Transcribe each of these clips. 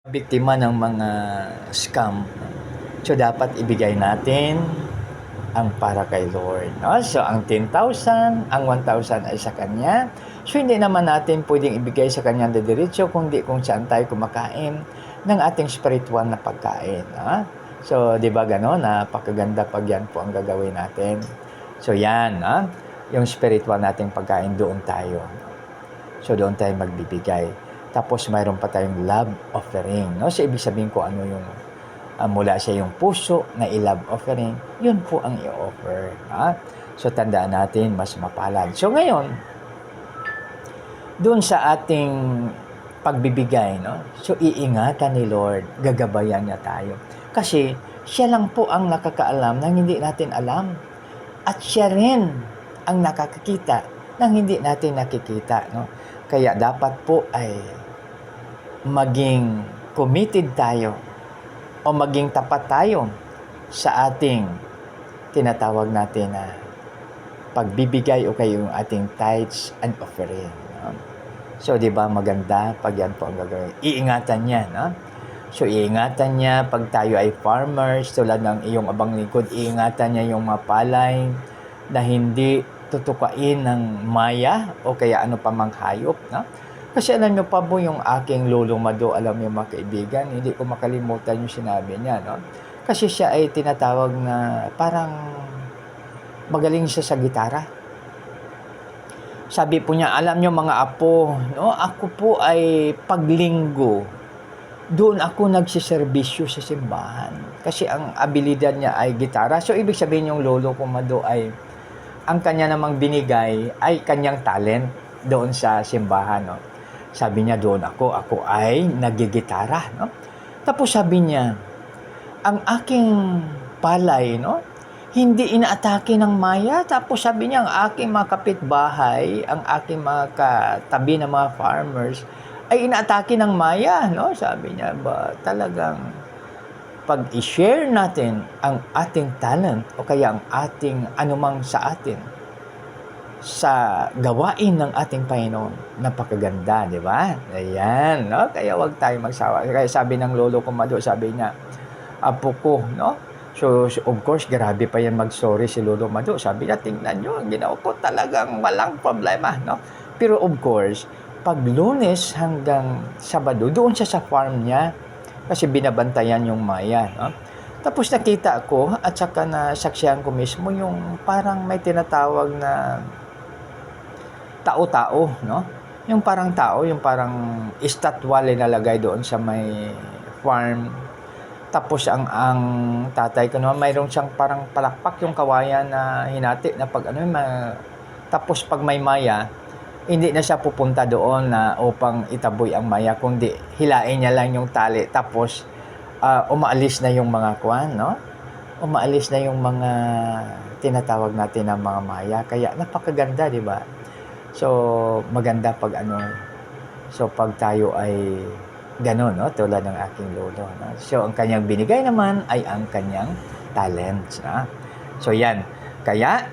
Biktima ng mga scam. So, dapat ibigay natin ang para kay Lord. No? So, ang 10,000, ang 1,000 ay sa Kanya. So, hindi naman natin pwedeng ibigay sa Kanya na diretso, kundi kung saan tayo kumakain ng ating spiritual na pagkain. No? So, di ba gano'n? Napakaganda pag yan po ang gagawin natin. So, yan. No? Yung spiritual nating pagkain, doon tayo. So, doon tayo magbibigay. Tapos mayroon pa tayong love offering. No? So, ibig sabihin ko ano yung mula sa yung puso na i-love offering, yun po ang i-offer. Ha? So, tandaan natin, mas mapalad. So, ngayon, doon sa ating pagbibigay, no? So, iingatan ni Lord, gagabayan niya tayo. Kasi, siya lang po ang nakakaalam ng hindi natin alam. At siya rin ang nakakakita ng hindi natin nakikita. No? Kaya dapat po ay maging committed tayo o maging tapat tayo sa ating tinatawag natin na pagbibigay o kayo yung ating tithes and offering. No? So, di ba maganda pag yan po ang gagawin. Iingatan niya. No? So, iingatan niya pag tayo ay farmers, tulad ng iyong abang lingkod, iingatan niya yung mapalay na hindi tutukain ng maya o kaya ano pa mang hayop. No? Kasi alam niyo pa po yung aking lolo Mado, alam niyo mga kaibigan, hindi ko makalimutan yung sinabi niya. No? Kasi siya ay tinatawag na parang magaling siya sa gitara. Sabi po niya, alam niyo mga apo, no? Ako po ay paglinggo, doon ako nagsiservisyo sa simbahan. Kasi ang abilidad niya ay gitara. So, ibig sabihin yung lolo ko Mado ay ang kanya namang binigay ay kanyang talent doon sa simbahan. No? Sabi niya doon ako ay nagigitara. No? Tapos sabi niya, ang aking palay, no? Hindi inaatake ng maya. Tapos sabi niya, ang aking mga kapitbahay, ang aking mga katabi na mga farmers, ay inaatake ng maya. No? Sabi niya, ba talagang pag i-share natin ang ating talent o kaya ang ating anumang sa atin sa gawain ng ating Panginoon, napakaganda, di ba? Ayan, no? Kaya wag tayo magsawa. Kaya sabi ng lolo ko Mado, sabi niya, apo ko, no? So, of course, grabe pa yan mag-sorry si Lolo Mado. Sabi niya, tingnan nyo, ang ginawa ko talagang walang problema, no? Pero of course, pag Lunes hanggang Sabado, doon siya sa farm niya, kasi binabantayan yung maya. No? Tapos nakita ko at saka nasaksihan ko mismo yung parang may tinatawag na tao-tao. No? Yung parang tao, yung parang estatwal nalagay doon sa may farm. Tapos ang tatay ko naman, mayroon siyang parang palakpak yung kawayan na hinati na pag ano, tapos pag may maya, hindi na siya pupunta doon na upang itaboy ang maya, kundi hilain niya lang yung tali, tapos umaalis na yung mga kwan, no? Umaalis na yung mga tinatawag natin na mga maya. Kaya napakaganda, di ba? So, maganda pag ano. So, pag tayo ay gano'n, no? Tulad ng aking lolo. No? So, ang kanyang binigay naman ay ang kanyang talents. No? So, yan. Kaya,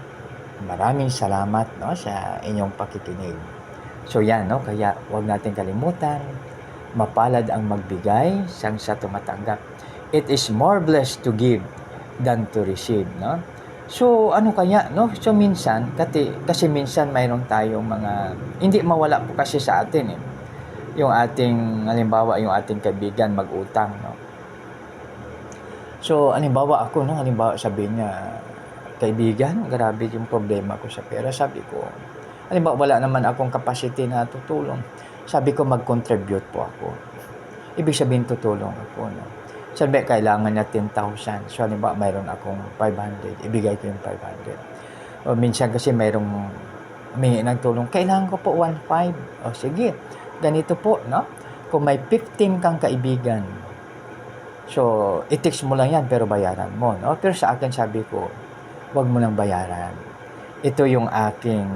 maraming salamat, no, sa inyong pakikinig. So yan, no, kaya huwag natin kalimutan, mapalad ang magbigay sang sa tumatanggap. It is more blessed to give than to receive, no? So ano kaya, no? So minsan kasi minsan mayroon tayong mga hindi mawala po kasi sa atin yung ating halimbawa yung ating kaibigan mag-utang, no? So halimbawa ako, no, halimbawa sabihin niya, kaibigan, grabe yung problema ko sa pera. Sabi ko, halimbawa wala naman akong capacity na tutulong. Sabi ko, mag-contribute po ako. Ibig sabihin, tutulong ako. No? Sabi, kailangan niya 10,000. So, halimbawa, mayroon akong 500. Ibigay ko yung 500. O minsan kasi mayroong humingi ng tulong. Kailangan ko po 1,500. O sige, ganito po, no? Kung may 15 kang kaibigan, so, i-text mo lang yan, pero bayaran mo, no? Pero sa akin, sabi ko, wag mo nang bayaran. Ito yung aking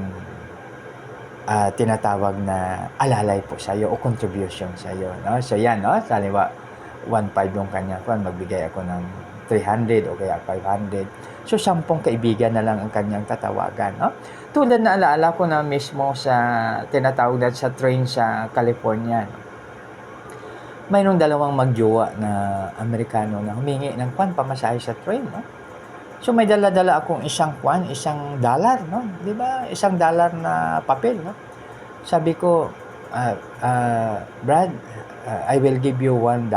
tinatawag na alalay po sa iyo o contribution sa iyo, no? So yan, no? Halimbawa 1,500 yung kanya ko, magbigay ako ng 300 o kaya 500. So 10 kaibigan na lang ang kanyang tatawagan, no? Tulad na alaala ko na mismo sa tinatawag na sa train sa California, no? mayroong dalawang magjowa na Amerikano na humingi ng pamasahe sa train, no? So may dala-dala akong isang dollar, no? 'Di ba? $1 na papel, no? Sabi ko, Brad, I will give you $1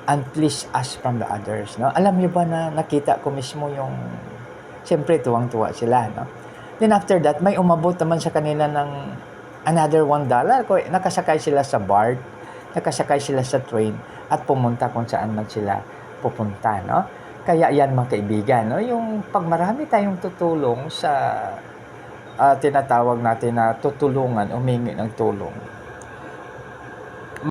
and please ask from the others, no? Alam niyo ba na nakita ko mismo yung, siyempre tuwang-tuwa sila, no? Then after that, may umabot naman sa kanila ng another $1. Nakasakay sila sa BART, nakasakay sila sa train at pumunta kung saan man sila pupunta, no? Kaya yan mga kaibigan, no? Yung pag marami tayong tutulong sa tinatawag natin na tutulungan, humingi ng tulong,